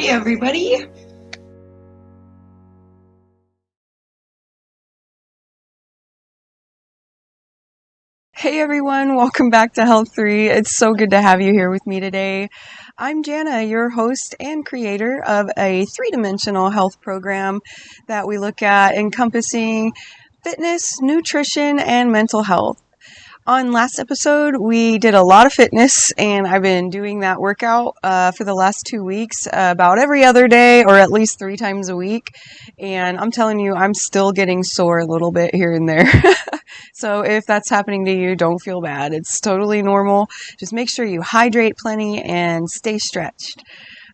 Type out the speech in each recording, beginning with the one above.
Hey everybody! Hey everyone, welcome back to HEALTH3. It's so good to have you here with me today. I'm Jana, your host and creator of a three-dimensional health program that we look at encompassing fitness, nutrition, and mental health. On last episode, we did a lot of fitness, and I've been doing that workout for the last 2 weeks, about every other day, or at least 3 times a week. And I'm telling you, I'm still getting sore a little bit here and there. So if that's happening to you, don't feel bad. It's totally normal. Just make sure you hydrate plenty and stay stretched.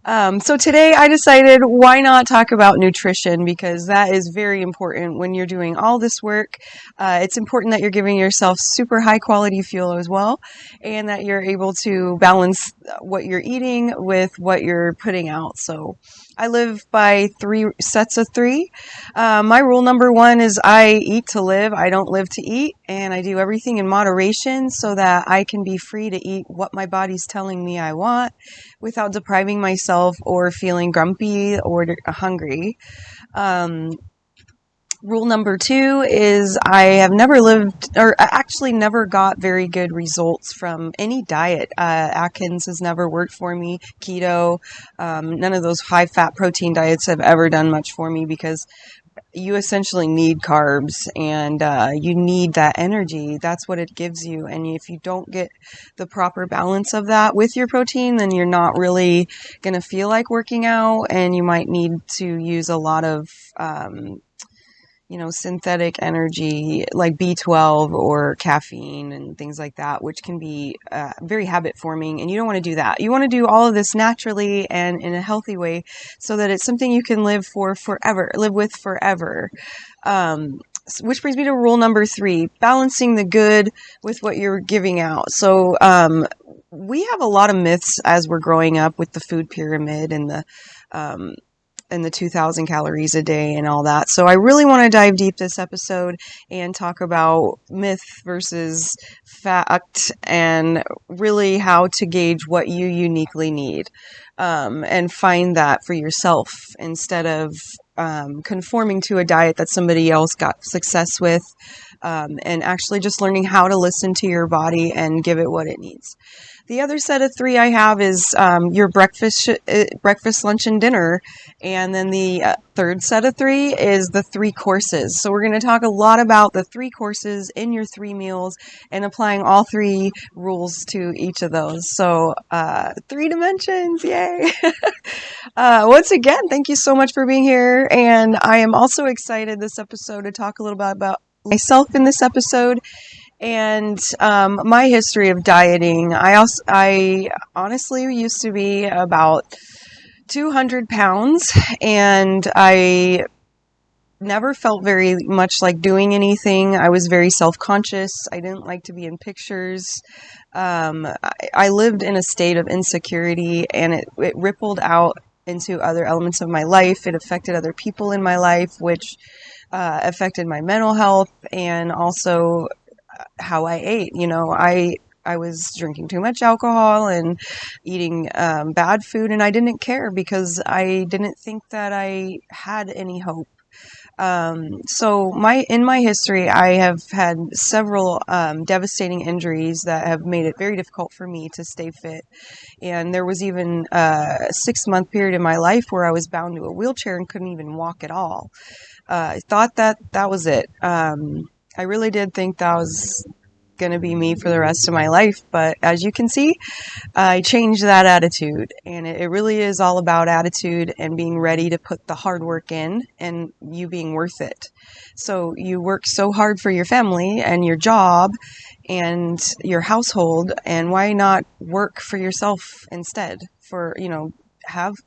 So today I decided why not talk about nutrition, because that is very important when you're doing all this work. It's important that you're giving yourself super high quality fuel as well, and that you're able to balance what you're eating with what you're putting out. So I live by 3 sets of 3. My rule number 1 is I eat to live. I don't live to eat, and I do everything in moderation so that I can be free to eat what my body's telling me I want without depriving myself or feeling grumpy or hungry. Rule number 2 is I have never lived, or actually never got very good results from any diet. Atkins has never worked for me. Keto, none of those high fat protein diets have ever done much for me, because you essentially need carbs, and you need that energy. That's what it gives you. And if you don't get the proper balance of that with your protein, then you're not really going to feel like working out, and you might need to use a lot of synthetic energy like B12 or caffeine and things like that, which can be very habit forming, and you don't want to do that. You want to do all of this naturally and in a healthy way so that it's something you can live with forever. Which brings me to rule number 3, balancing the good with what you're giving out. So we have a lot of myths as we're growing up with the food pyramid and the 2,000 calories a day and all that. So I really want to dive deep this episode and talk about myth versus fact, and really how to gauge what you uniquely need, and find that for yourself instead of conforming to a diet that somebody else got success with, and actually just learning how to listen to your body and give it what it needs. The other set of 3 I have is your breakfast, lunch, and dinner. And then the third set of 3 is the 3 courses. So we're going to talk a lot about the 3 courses in your 3 meals and applying all 3 rules to each of those. So 3 dimensions, yay! Once again, thank you so much for being here. And I am also excited this episode to talk a little bit about myself in this episode. And my history of dieting. I honestly used to be about 200 pounds, and I never felt very much like doing anything. I was very self-conscious. I didn't like to be in pictures. I lived in a state of insecurity, and it rippled out into other elements of my life. It affected other people in my life, which affected my mental health and also how I ate. I was drinking too much alcohol and eating bad food, and I didn't care because I didn't think that I had any hope. So in my history, I have had several devastating injuries that have made it very difficult for me to stay fit. And there was even a 6-month period in my life where I was bound to a wheelchair and couldn't even walk at all. I thought that was it. I really did think that was going to be me for the rest of my life. But as you can see, I changed that attitude. And it really is all about attitude and being ready to put the hard work in and you being worth it. So you work so hard for your family and your job and your household. And why not work for yourself instead?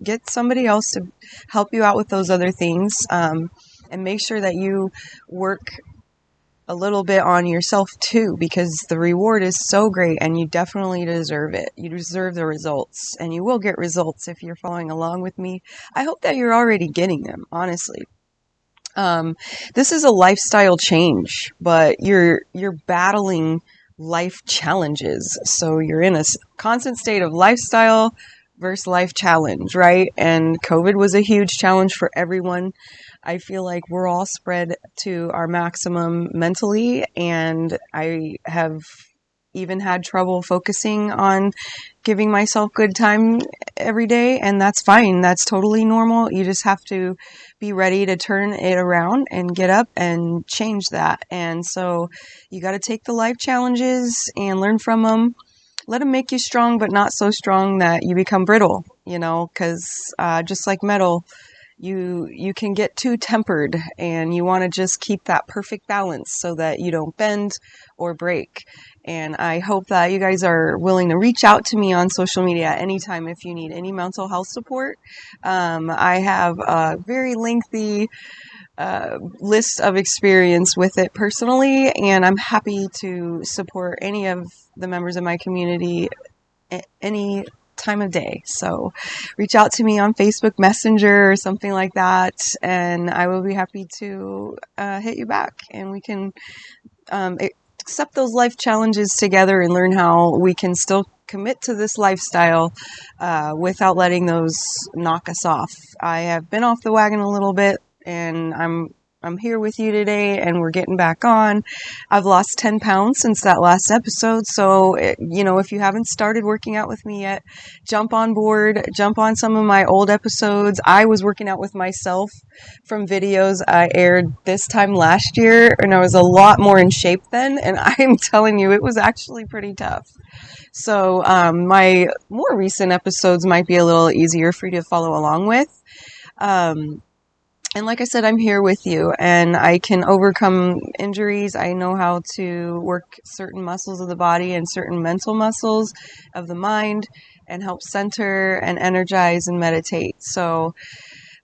Get somebody else to help you out with those other things. And make sure that you work a little bit on yourself too, because the reward is so great and you definitely deserve it. You deserve the results, and you will get results if you're following along with me. I hope that you're already getting them, honestly. This is a lifestyle change, but you're battling life challenges. So you're in a constant state of lifestyle versus life challenge, right? And COVID was a huge challenge for everyone. I feel like we're all spread to our maximum mentally, and I have even had trouble focusing on giving myself good time every day, and that's fine. That's totally normal. You just have to be ready to turn it around and get up and change that. And so you got to take the life challenges and learn from them. Let them make you strong, but not so strong that you become brittle, because just like metal, you can get too tempered, and you want to just keep that perfect balance so that you don't bend or break. And I hope that you guys are willing to reach out to me on social media anytime if you need any mental health support. I have a very lengthy list of experience with it personally, and I'm happy to support any of the members of my community any time of day. So reach out to me on Facebook Messenger or something like that, and I will be happy to hit you back, and we can accept those life challenges together and learn how we can still commit to this lifestyle without letting those knock us off. I have been off the wagon a little bit, and I'm here with you today, and we're getting back on. I've lost 10 pounds since that last episode. So, if you haven't started working out with me yet, jump on board, jump on some of my old episodes. I was working out with myself from videos I aired this time last year, and I was a lot more in shape then. And I'm telling you, it was actually pretty tough. So, my more recent episodes might be a little easier for you to follow along with. And like I said, I'm here with you, and I can overcome injuries. I know how to work certain muscles of the body and certain mental muscles of the mind and help center and energize and meditate. So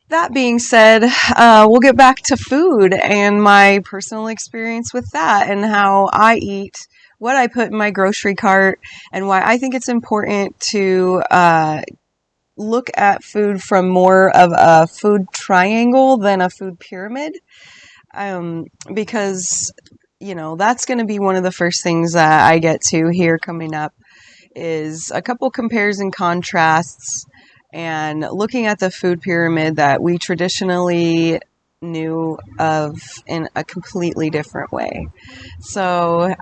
that being said, we'll get back to food and my personal experience with that and how I eat, what I put in my grocery cart, and why I think it's important to look at food from more of a food triangle than a food pyramid, because that's going to be one of the first things that I get to here coming up, is a couple compares and contrasts and looking at the food pyramid that we traditionally knew of in a completely different way. So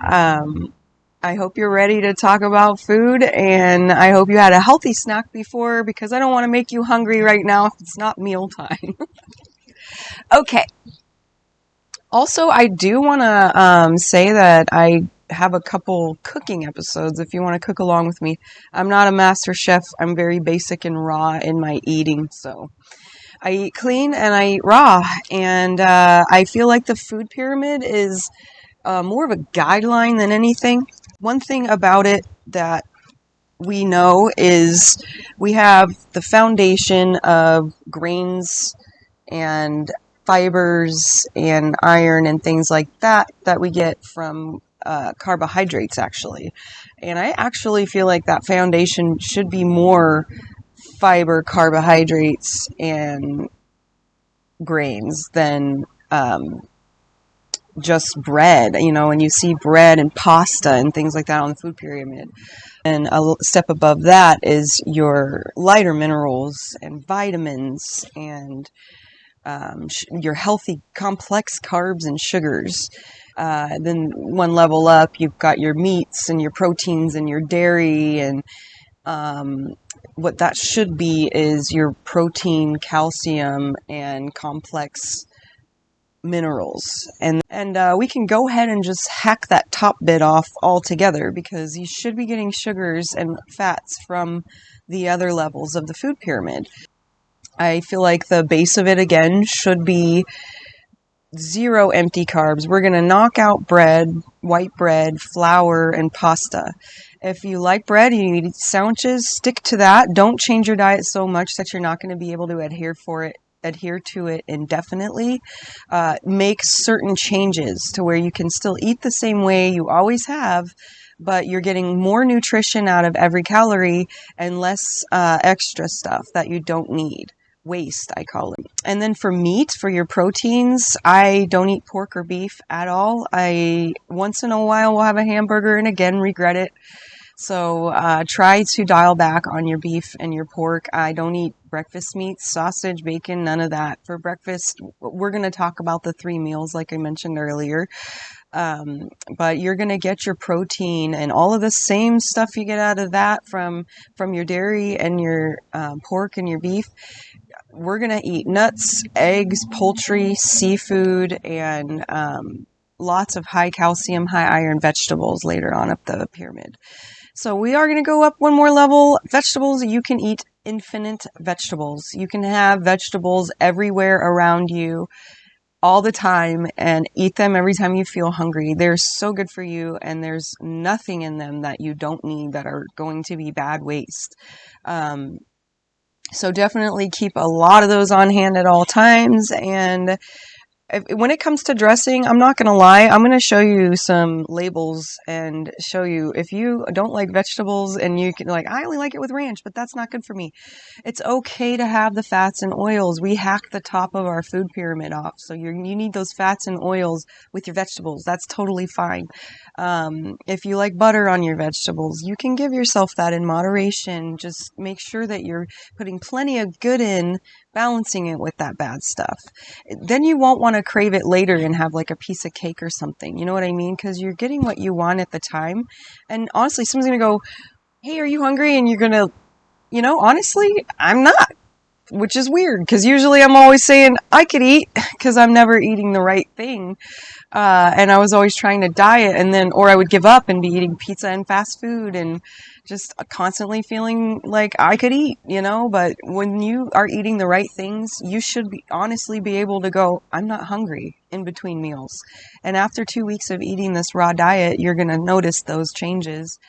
I hope you're ready to talk about food, and I hope you had a healthy snack before, because I don't want to make you hungry right now if it's not mealtime. Okay. Also, I do want to say that I have a couple cooking episodes if you want to cook along with me. I'm not a master chef. I'm very basic and raw in my eating, so I eat clean and I eat raw, and I feel like the food pyramid is more of a guideline than anything. One thing about it that we know is we have the foundation of grains and fibers and iron and things like that we get from carbohydrates, actually. And I actually feel like that foundation should be more fiber, carbohydrates, and grains than just bread, and you see bread and pasta and things like that on the food pyramid. And a step above that is your lighter minerals and vitamins and your healthy complex carbs and sugars. Then one level up, you've got your meats and your proteins and your dairy, and what that should be is your protein, calcium, and complex minerals. And we can go ahead and just hack that top bit off altogether, because you should be getting sugars and fats from the other levels of the food pyramid. I feel like the base of it, again, should be 0 empty carbs. We're going to knock out bread, white bread, flour, and pasta. If you like bread and you eat sandwiches, stick to that. Don't change your diet so much that you're not going to be able to adhere to it indefinitely. Make certain changes to where you can still eat the same way you always have, but you're getting more nutrition out of every calorie and less extra stuff that you don't need. Waste, I call it. And then for meat, for your proteins, I don't eat pork or beef at all. I once in a while will have a hamburger and again regret it. So try to dial back on your beef and your pork. I don't eat breakfast meats, sausage, bacon, none of that. For breakfast, we're going to talk about the 3 meals like I mentioned earlier. But you're going to get your protein and all of the same stuff you get out of that from your dairy and your pork and your beef. We're going to eat nuts, eggs, poultry, seafood, and lots of high calcium, high iron vegetables later on up the pyramid. So we are going to go up one more level. Vegetables, you can eat infinite vegetables. You can have vegetables everywhere around you all the time and eat them every time you feel hungry. They're so good for you, and there's nothing in them that you don't need that are going to be bad waste. So definitely keep a lot of those on hand at all times. And when it comes to dressing, I'm not going to lie. I'm going to show you some labels and show you if you don't like vegetables and you can I only like it with ranch, but that's not good for me. It's okay to have the fats and oils. We hack the top of our food pyramid off. So you need those fats and oils with your vegetables. That's totally fine. If you like butter on your vegetables, you can give yourself that in moderation. Just make sure that you're putting plenty of good in, balancing it with that bad stuff. Then you won't want to crave it later and have like a piece of cake or something. You know what I mean? Because you're getting what you want at the time. And honestly, someone's going to go, hey, are you hungry? And you're going to, honestly, I'm not. Which is weird, because usually I'm always saying I could eat, because I'm never eating the right thing. And I was always trying to diet, or I would give up and be eating pizza and fast food and just constantly feeling like I could eat, but when you are eating the right things, you should honestly be able to go, I'm not hungry in between meals. And after 2 weeks of eating this raw diet, you're going to notice those changes.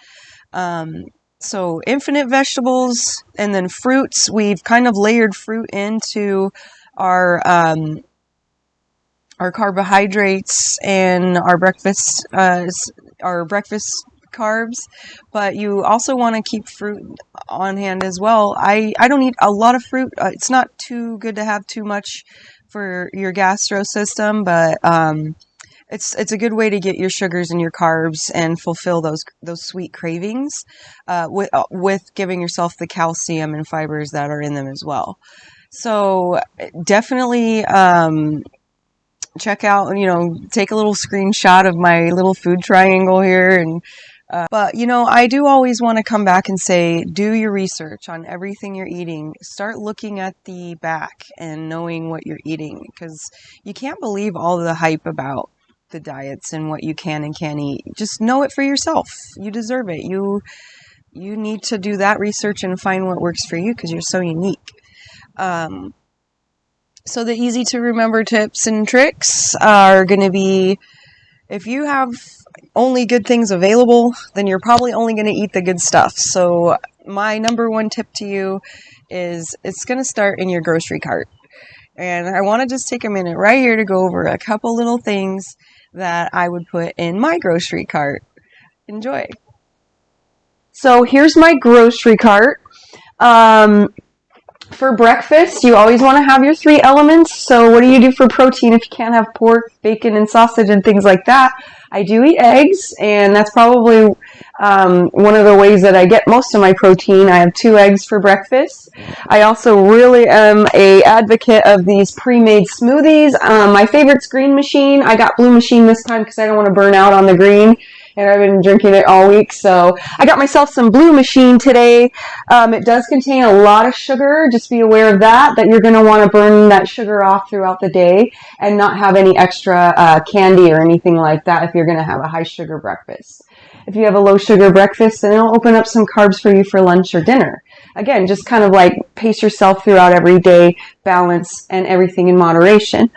So infinite vegetables, and then fruits. We've kind of layered fruit into our carbohydrates and our breakfast carbs, but you also want to keep fruit on hand as well. I don't eat a lot of fruit. It's not too good to have too much for your gastro system, but it's a good way to get your sugars and your carbs and fulfill those sweet cravings, with giving yourself the calcium and fibers that are in them as well. So definitely check out, take a little screenshot of my little food triangle here. And but I do always want to come back and say, do your research on everything you're eating. Start looking at the back and knowing what you're eating, because you can't believe all the hype about the diets and what you can and can't eat. Just know it for yourself. You deserve it. You need to do that research and find what works for you, because you're so unique. So the easy to remember tips and tricks are going to be, if you have only good things available, then you're probably only going to eat the good stuff. So my number one tip to you is, it's going to start in your grocery cart. And I want to just take a minute right here to go over a couple little things that I would put in my grocery cart. Enjoy. So here's my grocery cart. For breakfast, you always want to have your 3 elements. So what do you do for protein if you can't have pork, bacon, and sausage and things like that? I do eat eggs, and that's probably one of the ways that I get most of my protein. I have 2 eggs for breakfast. I also really am an advocate of these pre-made smoothies. My favorite's Green Machine. I got Blue Machine this time because I don't want to burn out on the green, and I've been drinking it all week. So I got myself some Blue Machine today. It does contain a lot of sugar. Just be aware of that you're going to want to burn that sugar off throughout the day and not have any extra candy or anything like that if you're going to have a high sugar breakfast. If you have a low sugar breakfast, then it'll open up some carbs for you for lunch or dinner. Again, just kind of pace yourself throughout every day, balance, and everything in moderation.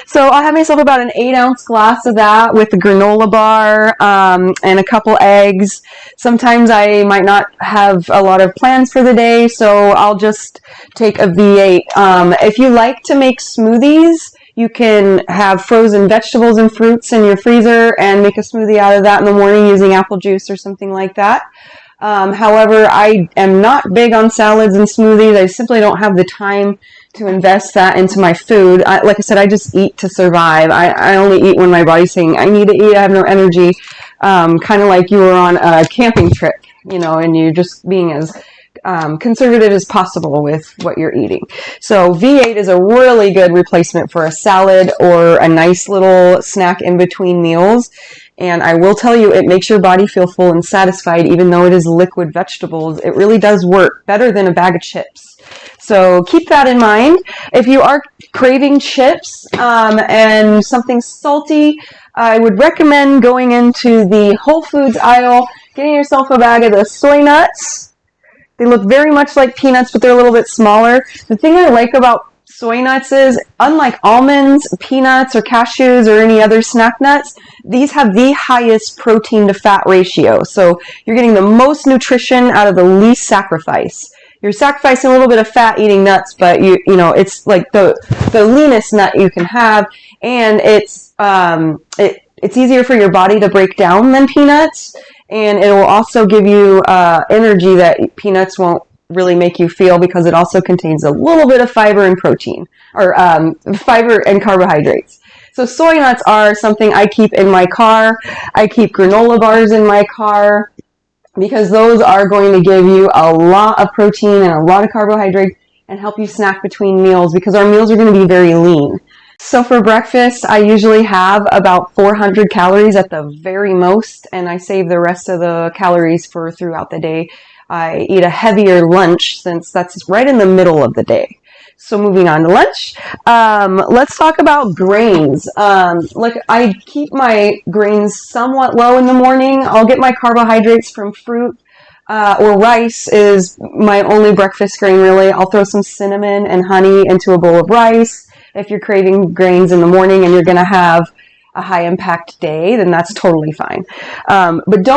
So I'll have myself about an 8-ounce glass of that with a granola bar and a couple eggs. Sometimes I might not have a lot of plans for the day, so I'll just take a V8. If you like to make smoothies, you can have frozen vegetables and fruits in your freezer and make a smoothie out of that in the morning using apple juice or something like that. However, I am not big on salads and smoothies. I simply don't have the time to invest that into my food. Like I said, I just eat to survive. I only eat when my body's saying I need to eat. I have no energy. Kind of like you were on a camping trip you know, and you're just being as conservative as possible with what you're eating. So V8 is a really good replacement for a salad or a nice little snack in between meals. And I will tell you, it makes your body feel full and satisfied, even though it is liquid vegetables. It really does work better than a bag of chips. So keep that in mind. If you are craving chips and something salty, I would recommend going into the Whole Foods aisle, getting yourself a bag of the soy nuts. They look very much like peanuts, but they're a little bit smaller. The thing I like about soy nuts is, unlike almonds, peanuts, or cashews, or any other snack nuts, these have the highest protein to fat ratio. So you're getting the most nutrition out of the least sacrifice. You're sacrificing a little bit of fat eating nuts, but you know, it's like the leanest nut you can have, and it's easier for your body to break down than peanuts, and it will also give you energy that peanuts won't really make you feel, because it also contains a little bit of fiber and protein, or fiber and carbohydrates. So soy nuts are something I keep in my car. I keep granola bars in my car, because those are going to give you a lot of protein and a lot of carbohydrates and help you snack between meals, because our meals are going to be very lean. So for breakfast, I usually have about 400 calories at the very most, and I save the rest of the calories for throughout the day. I eat a heavier lunch, since that's right in the middle of the day. So moving on to lunch, let's talk about grains. Like, I keep my grains somewhat low in the morning. I'll get my carbohydrates from fruit, or rice is my only breakfast grain, really. I'll throw some cinnamon and honey into a bowl of rice. If you're craving grains in the morning and you're going to have a high impact day, then that's totally fine. But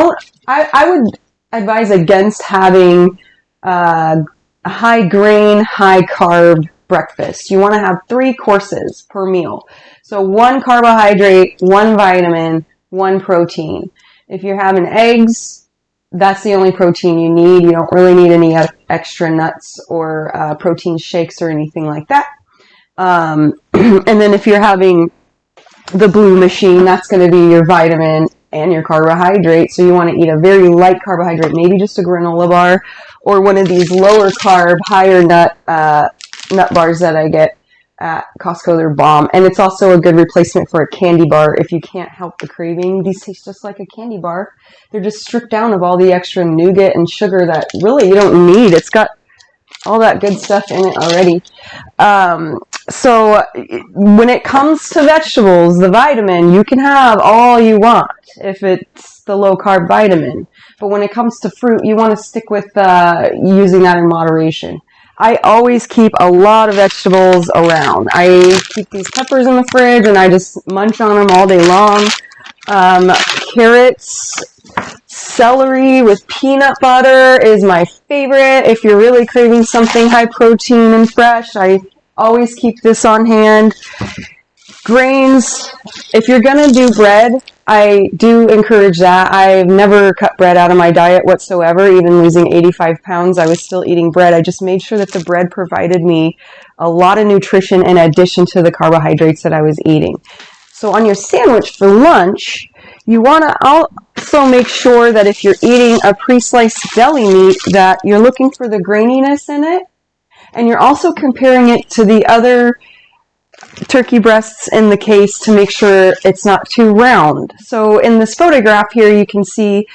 I would advise against having a high grain, high carb breakfast. You want to have 3 courses per meal. So 1 carbohydrate, 1 vitamin, 1 protein. If you're having eggs, that's the only protein you need. You don't really need any extra nuts or protein shakes or anything like that. And then if you're having the blue machine, that's going to be your vitamin and your carbohydrate. So you want to eat a very light carbohydrate, maybe just a granola bar or one of these lower carb, higher nut bars that I get at Costco. They're bomb. And it's also a good replacement for a candy bar if you can't help the craving. These taste just like a candy bar. They're just stripped down of all the extra nougat and sugar that really you don't need. It's got all that good stuff in it already. So when it comes to vegetables, the vitamin, you can have all you want if it's the low carb vitamin. But when it comes to fruit, you want to stick with using that in moderation. I always keep a lot of vegetables around. I keep these peppers in the fridge and I just munch on them all day long. Carrots, celery with peanut butter is my favorite. If you're really craving something high protein and fresh, I always keep this on hand. Grains, if you're going to do bread, I do encourage that. I've never cut bread out of my diet whatsoever. Even losing 85 pounds, I was still eating bread. I just made sure that the bread provided me a lot of nutrition in addition to the carbohydrates that I was eating. So on your sandwich for lunch, you want to also make sure that if you're eating a pre-sliced deli meat, that you're looking for the graininess in it. And you're also comparing it to the other turkey breasts in the case to make sure it's not too round. So in this photograph here, you can see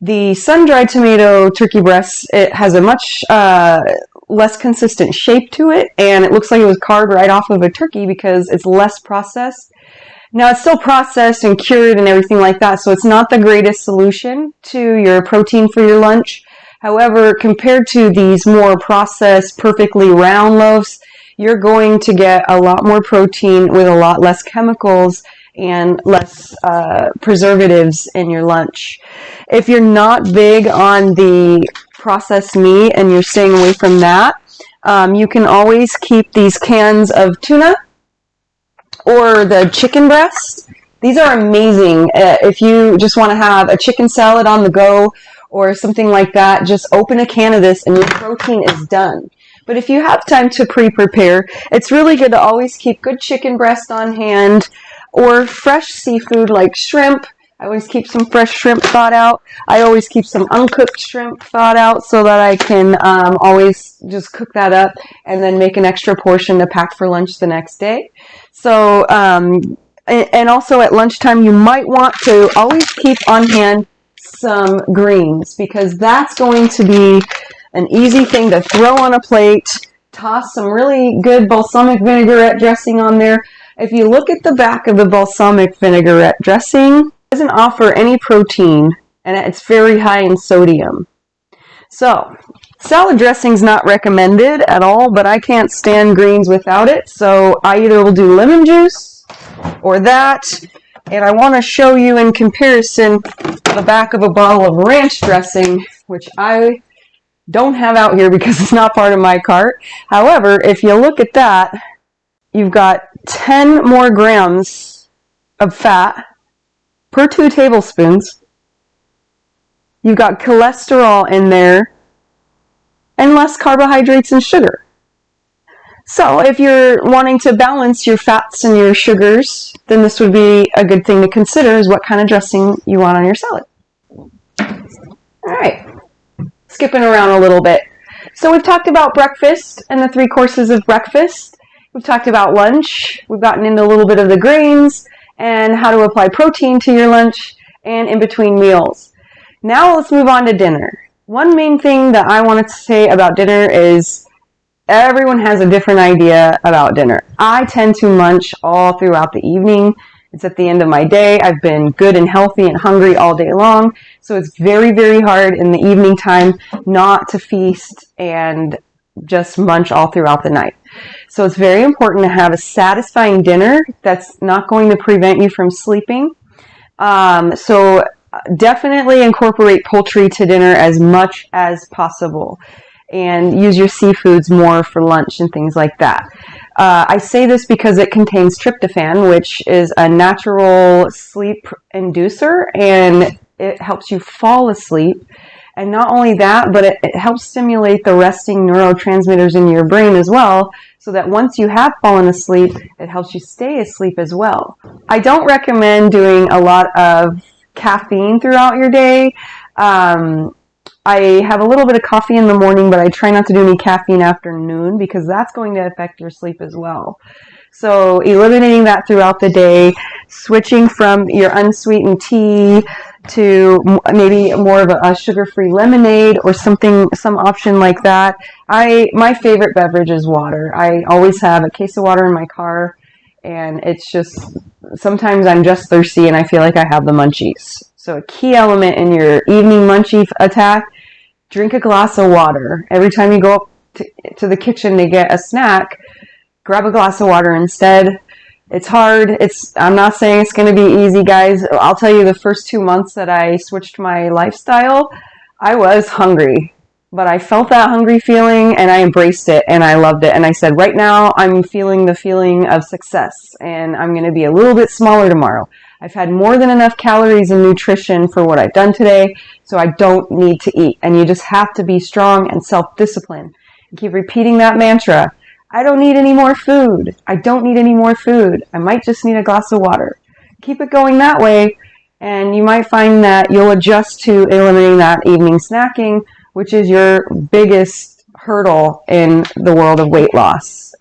the sun-dried tomato turkey breasts. It has a much less consistent shape to it, and it looks like it was carved right off of a turkey because it's less processed. Now, it's still processed and cured and everything like that, so it's not the greatest solution to your protein for your lunch. However, compared to these more processed, perfectly round loaves, you're going to get a lot more protein with a lot less chemicals and less preservatives in your lunch. If you're not big on the processed meat and you're staying away from that, you can always keep these cans of tuna or the chicken breast. These are amazing. If you just want to have a chicken salad on the go or something like that, just open a can of this and your protein is done. But if you have time to pre-prepare, it's really good to always keep good chicken breast on hand or fresh seafood like shrimp. I always keep some fresh shrimp thawed out. I always keep some uncooked shrimp thawed out so that I can always just cook that up and then make an extra portion to pack for lunch the next day. So, and also at lunchtime, you might want to always keep on hand some greens, because that's going to be an easy thing to throw on a plate. Toss some really good balsamic vinaigrette dressing on there. If you look at the back of the balsamic vinaigrette dressing, it doesn't offer any protein, and it's very high in sodium. So, salad dressing's not recommended at all, but I can't stand greens without it, so I either will do lemon juice or that. And I want to show you in comparison the back of a bottle of ranch dressing, which I don't have out here because it's not part of my cart. However, if you look at that, you've got 10 more grams of fat per 2 tablespoons. You've got cholesterol in there and less carbohydrates and sugar. So if you're wanting to balance your fats and your sugars, then this would be a good thing to consider, is what kind of dressing you want on your salad. All right, skipping around a little bit. So we've talked about breakfast and the 3 courses of breakfast. We've talked about lunch. We've gotten into a little bit of the grains and how to apply protein to your lunch and in between meals. Now let's move on to dinner. One main thing that I wanted to say about dinner is everyone has a different idea about dinner. I tend to munch all throughout the evening. It's at the end of my day. I've been good and healthy and hungry all day long. So it's very, very hard in the evening time not to feast and just munch all throughout the night. So it's very important to have a satisfying dinner that's not going to prevent you from sleeping. So definitely incorporate poultry to dinner as much as possible, and use your seafoods more for lunch and things like that. I say this because it contains tryptophan, which is a natural sleep inducer, and it helps you fall asleep. And not only that, but it helps stimulate the resting neurotransmitters in your brain as well, so that once you have fallen asleep, it helps you stay asleep as well. I don't recommend doing a lot of caffeine throughout your day. I have a little bit of coffee in the morning, but I try not to do any caffeine after noon, because that's going to affect your sleep as well. So eliminating that throughout the day, switching from your unsweetened tea to maybe more of a sugar-free lemonade or some option like that. My favorite beverage is water. I always have a case of water in my car, and it's just, sometimes I'm just thirsty and I feel like I have the munchies. So a key element in your evening munchie attack, drink a glass of water. Every time you go up to the kitchen to get a snack, grab a glass of water instead. It's hard. I'm not saying it's going to be easy, guys. I'll tell you, the first 2 months that I switched my lifestyle, I was hungry. But I felt that hungry feeling, and I embraced it, and I loved it. And I said, right now, I'm feeling the feeling of success, and I'm going to be a little bit smaller tomorrow. I've had more than enough calories and nutrition for what I've done today, so I don't need to eat. And you just have to be strong and self-disciplined. Keep repeating that mantra. I don't need any more food. I don't need any more food. I might just need a glass of water. Keep it going that way, and you might find that you'll adjust to eliminating that evening snacking, which is your biggest hurdle in the world of weight loss.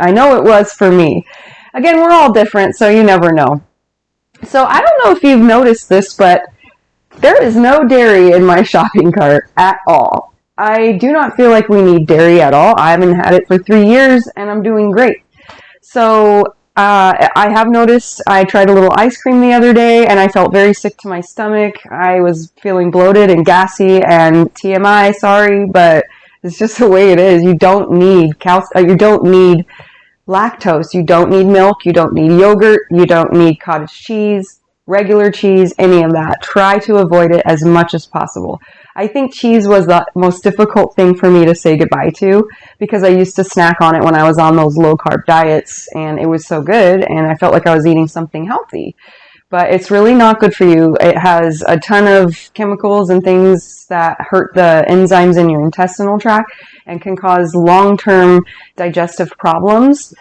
I know it was for me. Again, we're all different, so you never know. So I don't know if you've noticed this, but there is no dairy in my shopping cart at all. I do not feel like we need dairy at all. I haven't had it for 3 years, and I'm doing great. So I have noticed, I tried a little ice cream the other day, and I felt very sick to my stomach. I was feeling bloated and gassy, and TMI, sorry, but it's just the way it is. You don't need you don't need lactose, you don't need milk, you don't need yogurt, you don't need cottage cheese, regular cheese, any of that. Try to avoid it as much as possible. I think cheese was the most difficult thing for me to say goodbye to, because I used to snack on it when I was on those low-carb diets, and it was so good, and I felt like I was eating something healthy. but it's really not good for you. It has a ton of chemicals and things that hurt the enzymes in your intestinal tract and can cause long-term digestive problems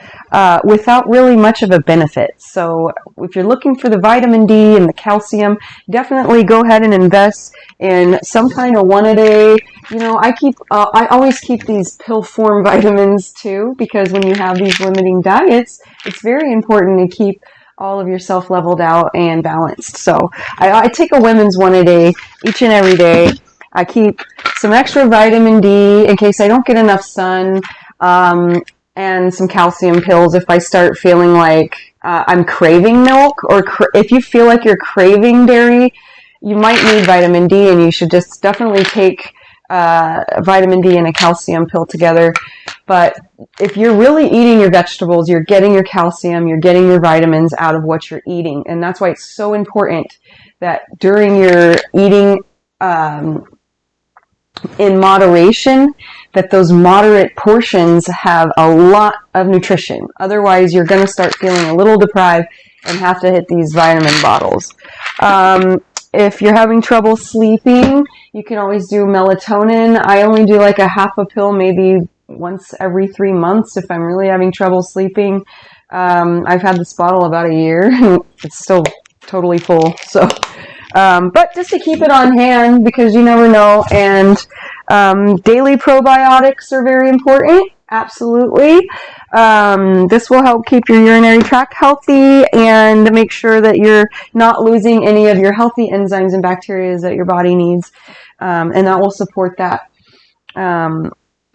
without really much of a benefit. So if you're looking for the vitamin D and the calcium, definitely go ahead and invest in some kind of one-a-day. You know, I always keep these pill form vitamins too, because when you have these limiting diets, it's very important to keep all of yourself leveled out and balanced. So I take a women's one-a-day each and every day. I keep some extra vitamin D in case I don't get enough sun, and some calcium pills if I start feeling like I'm craving milk, or if you feel like you're craving dairy, you might need vitamin D, and you should just definitely take vitamin D and a calcium pill together. But if you're really eating your vegetables, you're getting your calcium, you're getting your vitamins out of what you're eating. And that's why it's so important that during your eating in moderation, that those moderate portions have a lot of nutrition. Otherwise, you're going to start feeling a little deprived and have to hit these vitamin bottles. If you're having trouble sleeping, you can always do melatonin. I only do like a half a pill, maybe once every 3 months if I'm really having trouble sleeping. I've had this bottle about a year and it's still totally full. So, but just to keep it on hand, because you never know. And daily probiotics are very important. Absolutely. This will help keep your urinary tract healthy and make sure that you're not losing any of your healthy enzymes and bacteria that your body needs. And that will support that.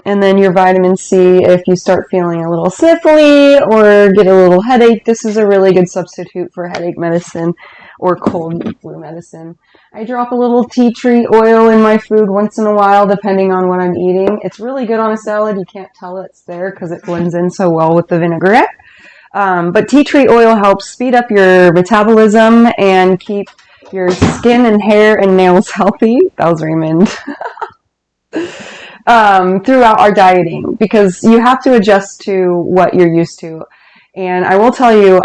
And then your vitamin C, if you start feeling a little sniffly or get a little headache, this is a really good substitute for headache medicine or cold and flu medicine. I drop a little tea tree oil in my food once in a while, depending on what I'm eating. It's really good on a salad. You can't tell it's there because it blends in so well with the vinaigrette. But tea tree oil helps speed up your metabolism and keep your skin and hair and nails healthy. That was Raymond. Throughout our dieting, because you have to adjust to what you're used to. And I will tell you,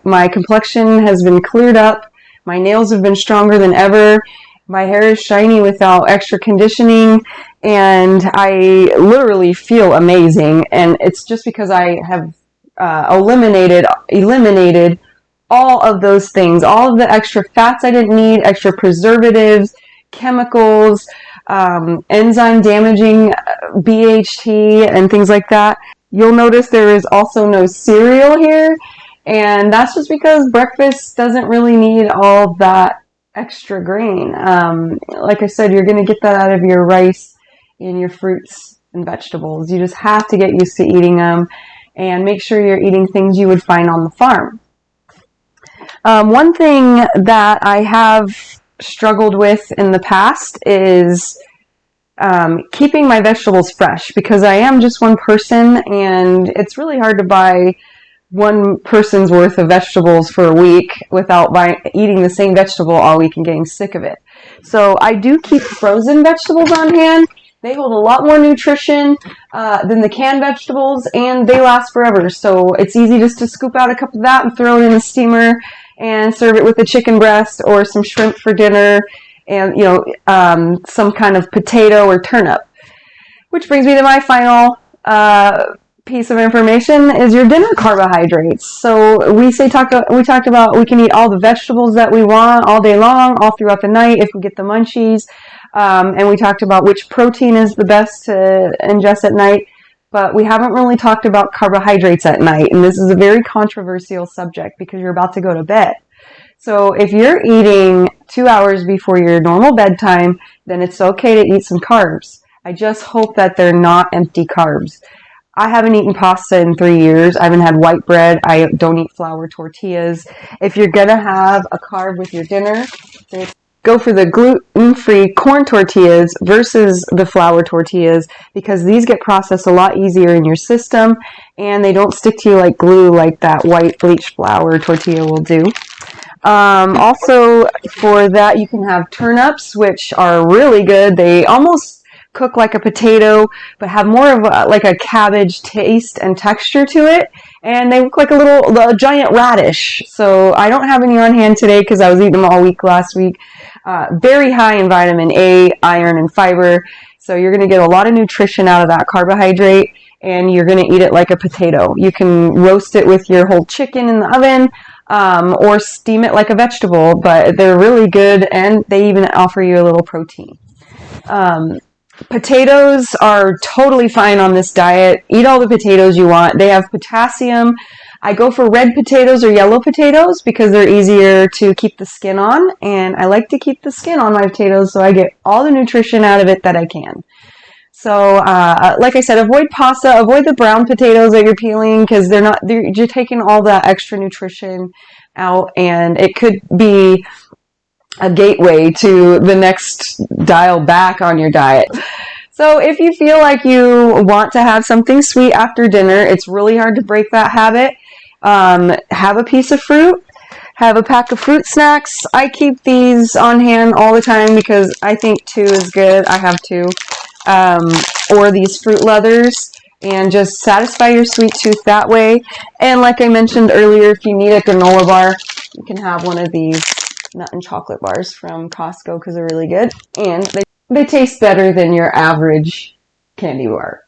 my complexion has been cleared up. My nails have been stronger than ever. My hair is shiny without extra conditioning, and I literally feel amazing. And it's just because I have eliminated all of those things, all of the extra fats I didn't need, extra preservatives, chemicals, enzyme damaging BHT and things like that. You'll notice there is also no cereal here, and that's just because breakfast doesn't really need all that extra grain. Like I said, you're going to get that out of your rice and your fruits and vegetables. You just have to get used to eating them and make sure you're eating things you would find on the farm. One thing that I have struggled with in the past is keeping my vegetables fresh, because I am just one person and it's really hard to buy one person's worth of vegetables for a week without eating the same vegetable all week and getting sick of it. So I do keep frozen vegetables on hand. They hold a lot more nutrition than the canned vegetables, and they last forever. So it's easy just to scoop out a cup of that and throw it in a steamer and serve it with a chicken breast or some shrimp for dinner, and some kind of potato or turnip. Which brings me to my final piece of information is your dinner carbohydrates. So we talked about we can eat all the vegetables that we want all day long, all throughout the night if we get the munchies. And we talked about which protein is the best to ingest at night. But we haven't really talked about carbohydrates at night. And this is a very controversial subject because you're about to go to bed. So if you're eating 2 hours before your normal bedtime, then it's okay to eat some carbs. I just hope that they're not empty carbs. I haven't eaten pasta in 3 years. I haven't had white bread. I don't eat flour tortillas. If you're going to have a carb with your dinner, then go for the gluten-free corn tortillas versus the flour tortillas, because these get processed a lot easier in your system and they don't stick to you like glue like that white bleached flour tortilla will do. Also, for that, you can have turnips, which are really good. They almost cook like a potato, but have more of like a cabbage taste and texture to it. and they look like a giant radish. So I don't have any on hand today because I was eating them all week last week. Very high in vitamin A, iron, and fiber. So you're going to get a lot of nutrition out of that carbohydrate, and you're going to eat it like a potato. You can roast it with your whole chicken in the oven, or steam it like a vegetable, but they're really good, and they even offer you a little protein. Potatoes are totally fine on this diet. Eat all the potatoes you want. They have potassium. I go for red potatoes or yellow potatoes because they're easier to keep the skin on, and I like to keep the skin on my potatoes so I get all the nutrition out of it that I can. So, like I said, avoid pasta, avoid the brown potatoes that you're peeling because you're taking all that extra nutrition out, and it could be a gateway to the next dial back on your diet. So if you feel like you want to have something sweet after dinner, it's really hard to break that habit. Have a piece of fruit, have a pack of fruit snacks. I keep these on hand all the time because I think 2 is good. I have 2. Or these fruit leathers, and just satisfy your sweet tooth that way. And like I mentioned earlier, if you need a granola bar, you can have one of these nut and chocolate bars from Costco because they're really good, and they taste better than your average candy bar.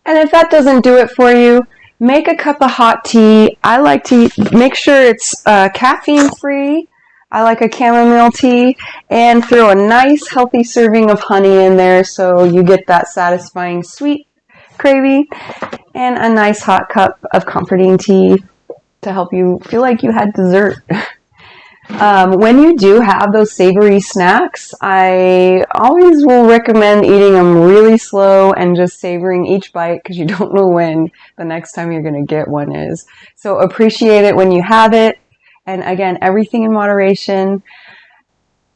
And if that doesn't do it for you, make a cup of hot tea. I like to make sure it's caffeine free. I like a chamomile tea, and throw a nice healthy serving of honey in there so you get that satisfying sweet craving, and a nice hot cup of comforting tea to help you feel like you had dessert. When you do have those savory snacks, I always will recommend eating them really slow and just savoring each bite because you don't know when the next time you're going to get one is. So appreciate it when you have it. And again, everything in moderation.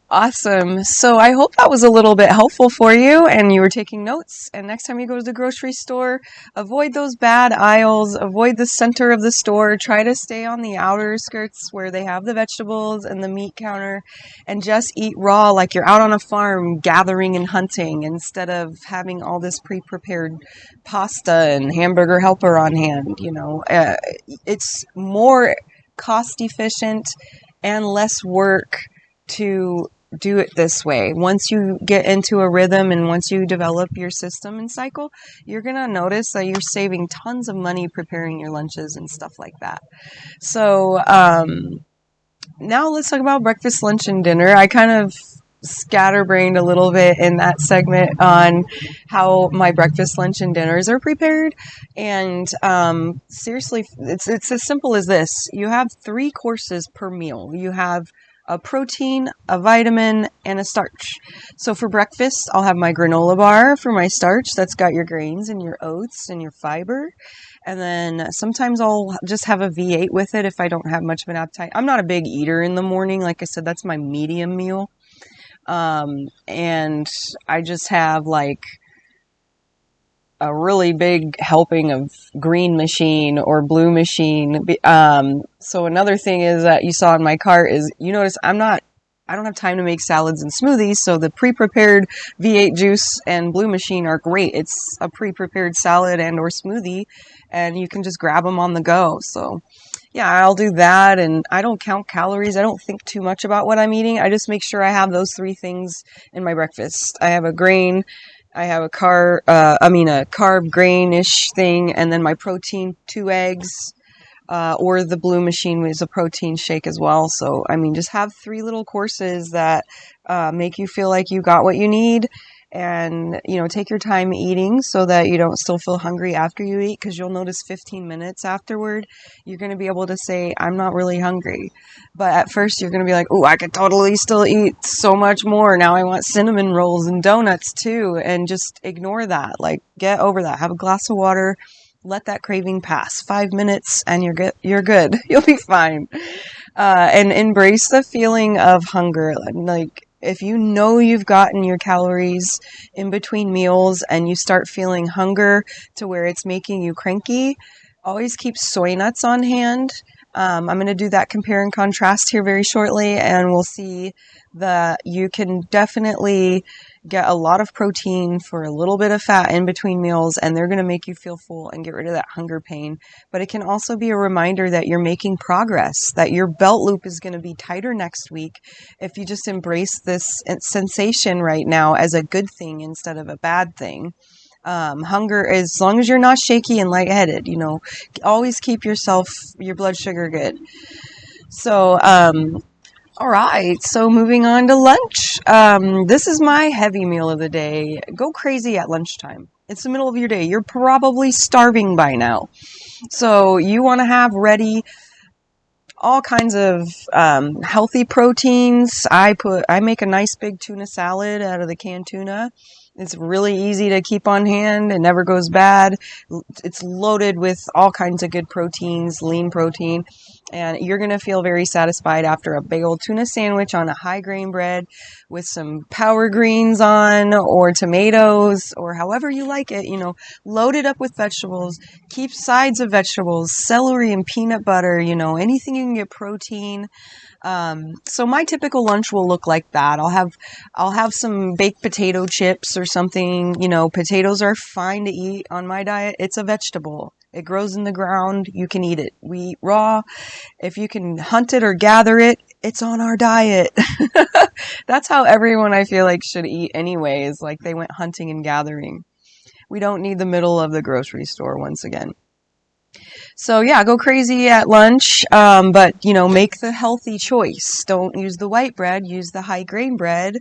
Awesome. So I hope that was a little bit helpful for you and you were taking notes. And next time you go to the grocery store, avoid those bad aisles, avoid the center of the store, try to stay on the outer skirts where they have the vegetables and the meat counter, and just eat raw like you're out on a farm gathering and hunting instead of having all this pre-prepared pasta and hamburger helper on hand. It's more cost efficient and less work to do it this way. Once you get into a rhythm and once you develop your system and cycle, you're going to notice that you're saving tons of money preparing your lunches and stuff like that. So now let's talk about breakfast, lunch, and dinner. I kind of scatterbrained a little bit in that segment on how my breakfast, lunch, and dinners are prepared. And seriously, it's as simple as this. You have 3 courses per meal. You have a protein, a vitamin, and a starch. So for breakfast, I'll have my granola bar for my starch. That's got your grains and your oats and your fiber. And then sometimes I'll just have a V8 with it if I don't have much of an appetite. I'm not a big eater in the morning. Like I said, that's my medium meal. And I just have like a really big helping of green machine or blue machine. So another thing is that you saw in my cart is, you notice I don't have time to make salads and smoothies. So the pre-prepared V8 juice and blue machine are great. It's a pre-prepared salad and or smoothie, and you can just grab them on the go. So yeah, I'll do that. And I don't count calories. I don't think too much about what I'm eating. I just make sure I have those 3 things in my breakfast. I have a grain, I have a carb grainish thing, and then my protein, 2 eggs, or the blue machine is a protein shake as well. So, just have 3 little courses that make you feel like you got what you need, and, take your time eating so that you don't still feel hungry after you eat, because you'll notice 15 minutes afterward, you're going to be able to say, I'm not really hungry. But at first you're going to be like, oh, I could totally still eat so much more. Now I want cinnamon rolls and donuts too. And just ignore that. Like, get over that. Have a glass of water. Let that craving pass. 5 minutes and you're good. You'll be fine. And embrace the feeling of hunger. Like, if you know you've gotten your calories in between meals and you start feeling hunger to where it's making you cranky, always keep soy nuts on hand. I'm going to do that compare and contrast here very shortly, and we'll see that you can definitely get a lot of protein for a little bit of fat in between meals, and they're going to make you feel full and get rid of that hunger pain. But it can also be a reminder that you're making progress, that your belt loop is going to be tighter next week if you just embrace this sensation right now as a good thing instead of a bad thing. Hunger, as long as you're not shaky and lightheaded, always keep your blood sugar good. So, all right, so moving on to lunch. This is my heavy meal of the day. Go crazy at lunchtime. It's the middle of your day. You're probably starving by now. So you want to have ready all kinds of healthy proteins. I make a nice big tuna salad out of the canned tuna. It's really easy to keep on hand. It never goes bad. It's loaded with all kinds of good proteins, lean protein, and you're going to feel very satisfied after a big old tuna sandwich on a high grain bread with some power greens on, or tomatoes, or however you like it, load it up with vegetables. Keep sides of vegetables, celery and peanut butter, anything you can get protein. So my typical lunch will look like that. I'll have some baked potato chips or something. Potatoes are fine to eat on my diet. It's a vegetable. It grows in the ground. You can eat it. We eat raw. If you can hunt it or gather it, it's on our diet. That's how everyone, I feel like, should eat anyways. Like they went hunting and gathering. We don't need the middle of the grocery store once again. So yeah, go crazy at lunch, but make the healthy choice. Don't use the white bread, use the high grain bread.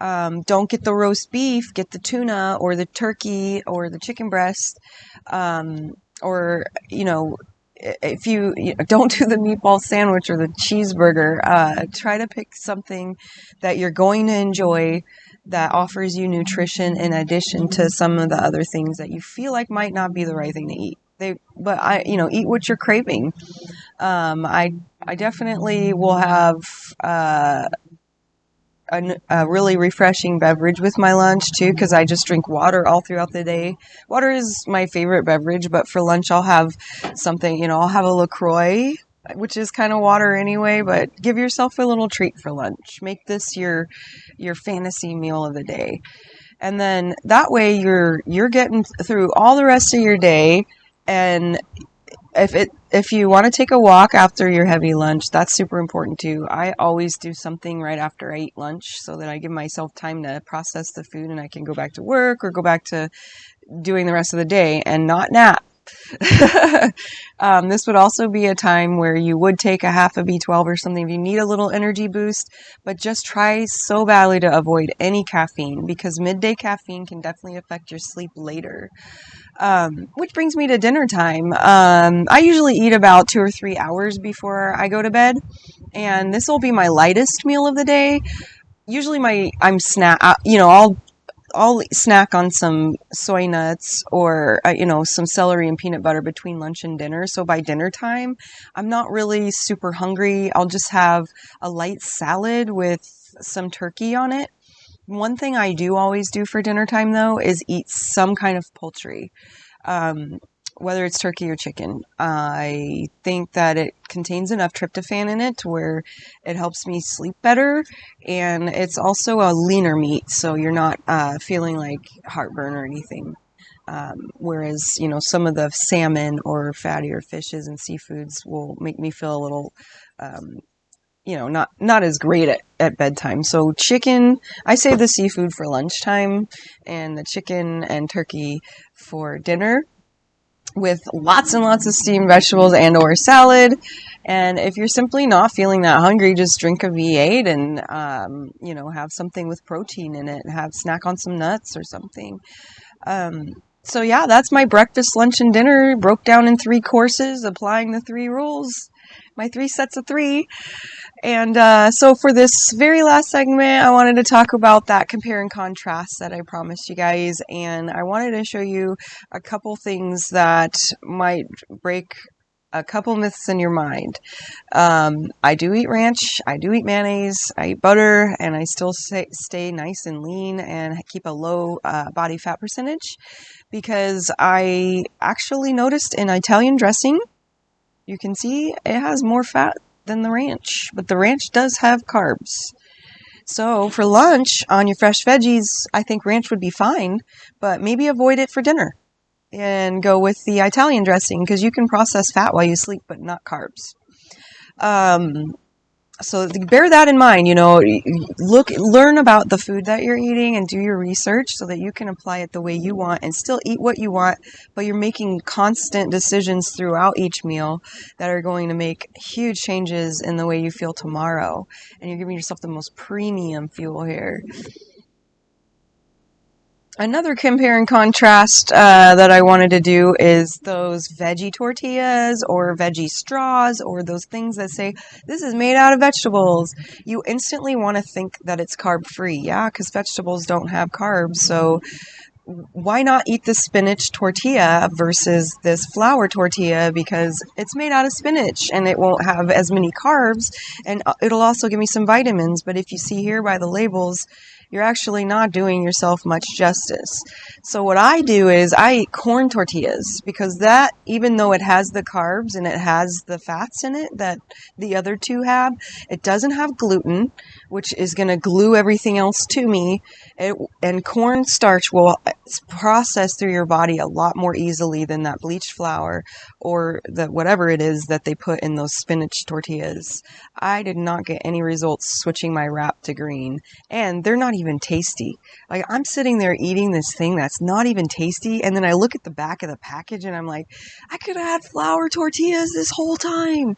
Don't get the roast beef, get the tuna or the turkey or the chicken breast. Or if you don't do the meatball sandwich or the cheeseburger, try to pick something that you're going to enjoy, that offers you nutrition in addition to some of the other things that you feel like might not be the right thing to eat. Eat what you're craving. I definitely will have a really refreshing beverage with my lunch too, because I just drink water all throughout the day. Water is my favorite beverage, but for lunch I'll have something, I'll have a LaCroix, which is kind of water anyway, but give yourself a little treat for lunch. Make this your fantasy meal of the day. And then that way you're getting through all the rest of your day. And if you want to take a walk after your heavy lunch, that's super important too. I always do something right after I eat lunch so that I give myself time to process the food and I can go back to work or go back to doing the rest of the day and not nap. This would also be a time where you would take a half a B12 or something if you need a little energy boost, but just try so badly to avoid any caffeine, because midday caffeine can definitely affect your sleep later. Which brings me to dinner time. I usually eat about 2 or 3 hours before I go to bed, and this will be my lightest meal of the day. Usually I'll snack on some soy nuts or, some celery and peanut butter between lunch and dinner. So by dinner time, I'm not really super hungry. I'll just have a light salad with some turkey on it. One thing I do always do for dinner time, though, is eat some kind of poultry, whether it's turkey or chicken. I think that it contains enough tryptophan in it where it helps me sleep better, and it's also a leaner meat, so you're not feeling like heartburn or anything. Whereas, some of the salmon or fattier fishes and seafoods will make me feel a little not as great at bedtime. So chicken, I save the seafood for lunchtime and the chicken and turkey for dinner, with lots and lots of steamed vegetables and or salad. And if you're simply not feeling that hungry, just drink a V8 and, have something with protein in it, and snack on some nuts or something. So yeah, that's my breakfast, lunch, and dinner, broke down in 3 courses, applying the 3 rules, my 3 sets of 3. And so for this very last segment, I wanted to talk about that compare and contrast that I promised you guys. And I wanted to show you a couple things that might break a couple myths in your mind. I do eat ranch, I do eat mayonnaise, I eat butter, and I still stay nice and lean and keep a low body fat percentage, because I actually noticed in Italian dressing, you can see it has more fat than the ranch, but the ranch does have carbs. So for lunch on your fresh veggies, I think ranch would be fine, but maybe avoid it for dinner and go with the Italian dressing because you can process fat while you sleep, but not carbs. So bear that in mind, learn about the food that you're eating and do your research so that you can apply it the way you want and still eat what you want, but you're making constant decisions throughout each meal that are going to make huge changes in the way you feel tomorrow. And you're giving yourself the most premium fuel here. Another compare and contrast that I wanted to do is those veggie tortillas or veggie straws or those things that say, this is made out of vegetables. You instantly want to think that it's carb-free. Yeah, because vegetables don't have carbs. So why not eat the spinach tortilla versus this flour tortilla, because it's made out of spinach and it won't have as many carbs and it'll also give me some vitamins. But if you see here by the labels, you're actually not doing yourself much justice. So what I do is I eat corn tortillas because that, even though it has the carbs and it has the fats in it that the other two have, it doesn't have gluten, which is going to glue everything else to me. And corn starch will process through your body a lot more easily than that bleached flour or the whatever it is that they put in those spinach tortillas. I did not get any results switching my wrap to green, and they're not even tasty. Like, I'm sitting there eating this thing that's not even tasty, and then I look at the back of the package and I'm like, I could have had flour tortillas this whole time.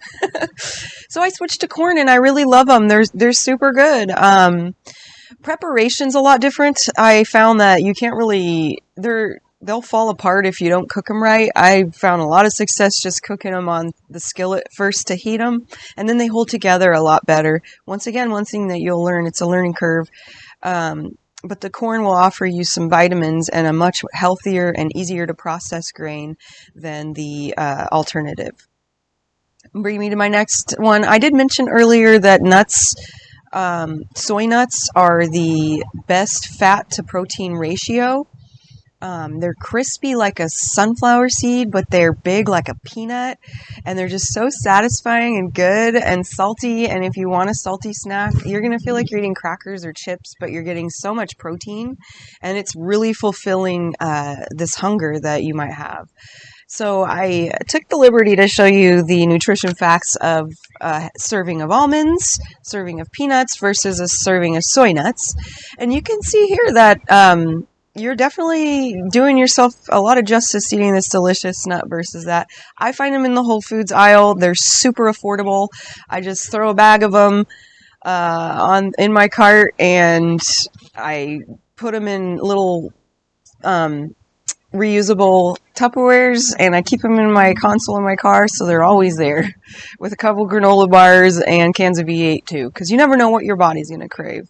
So I switched to corn and I really love them. They're super good. Preparation's a lot different. I found that you can't really, they'll fall apart if you don't cook them right. I found a lot of success just cooking them on the skillet first to heat them, and then they hold together a lot better. Once again, one thing that you'll learn, it's a learning curve. But the corn will offer you some vitamins and a much healthier and easier to process grain than the alternative. Bring me to my next one. I did mention earlier that nuts, soy nuts are the best fat to protein ratio. They're crispy like a sunflower seed, but they're big like a peanut, and they're just so satisfying and good and salty. And if you want a salty snack, you're going to feel like you're eating crackers or chips, but you're getting so much protein, and it's really fulfilling this hunger that you might have. So I took the liberty to show you the nutrition facts of a serving of almonds, serving of peanuts versus a serving of soy nuts. And you can see here that you're definitely doing yourself a lot of justice eating this delicious nut versus that. I find them in the Whole Foods aisle. They're super affordable. I just throw a bag of them in my cart, and I put them in little reusable Tupperwares, and I keep them in my console in my car, so they're always there with a couple granola bars and cans of V8 too, because you never know what your body's going to crave.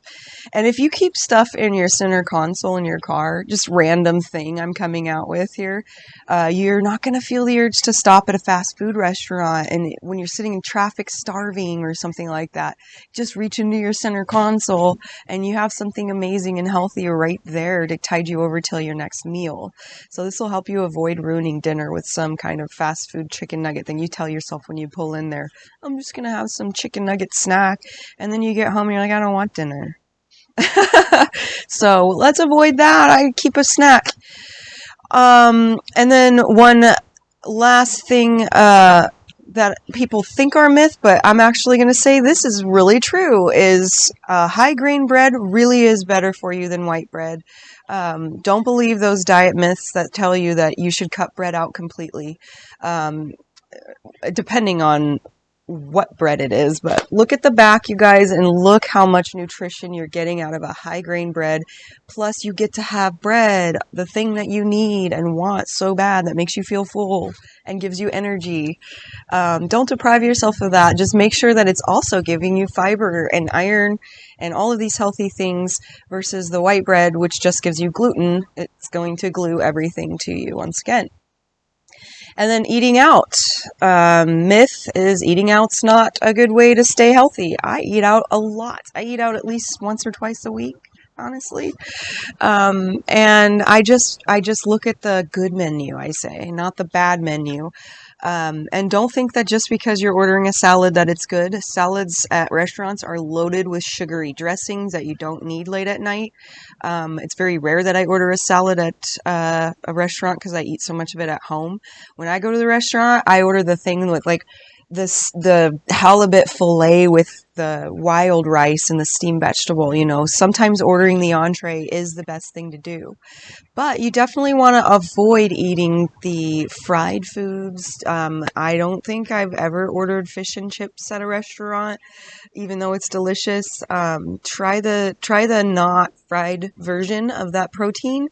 And if you keep stuff in your center console in your car, just random thing I'm coming out with here, you're not going to feel the urge to stop at a fast food restaurant. And when you're sitting in traffic starving or something like that, just reach into your center console and you have something amazing and healthy right there to tide you over till your next meal. So this will help you avoid ruining dinner with some kind of fast food chicken nugget thing. You tell yourself when you pull in there, I'm just going to have some chicken nugget snack. And then you get home and you're like, I don't want dinner. So let's avoid that. I keep a snack. And then one last thing that people think are a myth, but I'm actually going to say this is really true, is high grain bread really is better for you than white bread. Don't believe those diet myths that tell you that you should cut bread out completely, depending on what bread it is. But look at the back, you guys, and look how much nutrition you're getting out of a high grain bread. Plus you get to have bread, the thing that you need and want so bad that makes you feel full and gives you energy. Don't deprive yourself of that. Just make sure that it's also giving you fiber and iron and all of these healthy things versus the white bread, which just gives you gluten. It's going to glue everything to you once again. And then eating out. Myth is eating out's not a good way to stay healthy. I eat out a lot. I eat out at least once or twice a week. honestly. And I just look at the good menu, I say, not the bad menu. And don't think that just because you're ordering a salad that it's good. Salads at restaurants are loaded with sugary dressings that you don't need late at night. It's very rare that I order a salad at a restaurant because I eat so much of it at home. When I go to the restaurant, I order the thing with like the halibut fillet with the wild rice and the steamed vegetable. Sometimes ordering the entree is the best thing to do. But you definitely want to avoid eating the fried foods. I don't think I've ever ordered fish and chips at a restaurant, even though it's delicious. Try the not fried version of that protein,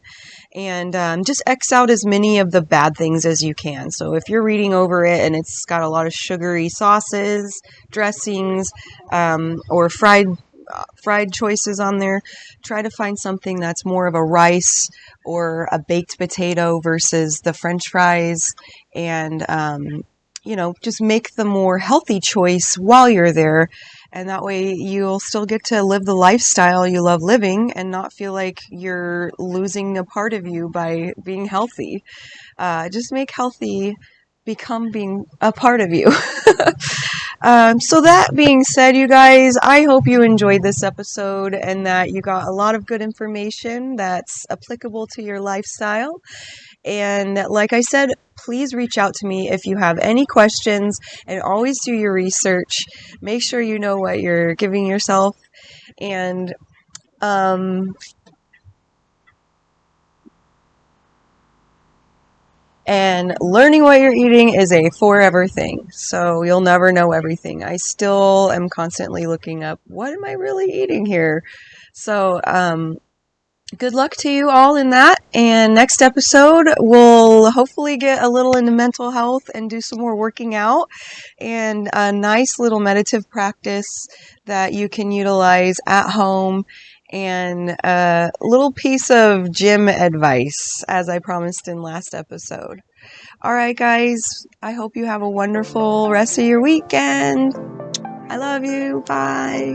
and just X out as many of the bad things as you can. So if you're reading over it and it's got a lot of sugary sauces, dressings, or fried choices on there, try to find something that's more of a rice or a baked potato versus the French fries, and just make the more healthy choice while you're there. And that way you'll still get to live the lifestyle you love living and not feel like you're losing a part of you by being healthy. Just make healthy become being a part of you. So that being said, you guys, I hope you enjoyed this episode and that you got a lot of good information that's applicable to your lifestyle. And like I said, please reach out to me if you have any questions, and always do your research. Make sure you know what you're giving yourself. And learning what you're eating is a forever thing. So you'll never know everything. I still am constantly looking up, what am I really eating here? So, good luck to you all in that. And next episode, we'll hopefully get a little into mental health and do some more working out and a nice little meditative practice that you can utilize at home, and a little piece of gym advice, as I promised in last episode. All right, guys, I hope you have a wonderful rest of your weekend. I love you. Bye.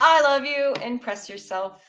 I love you. Impress yourself.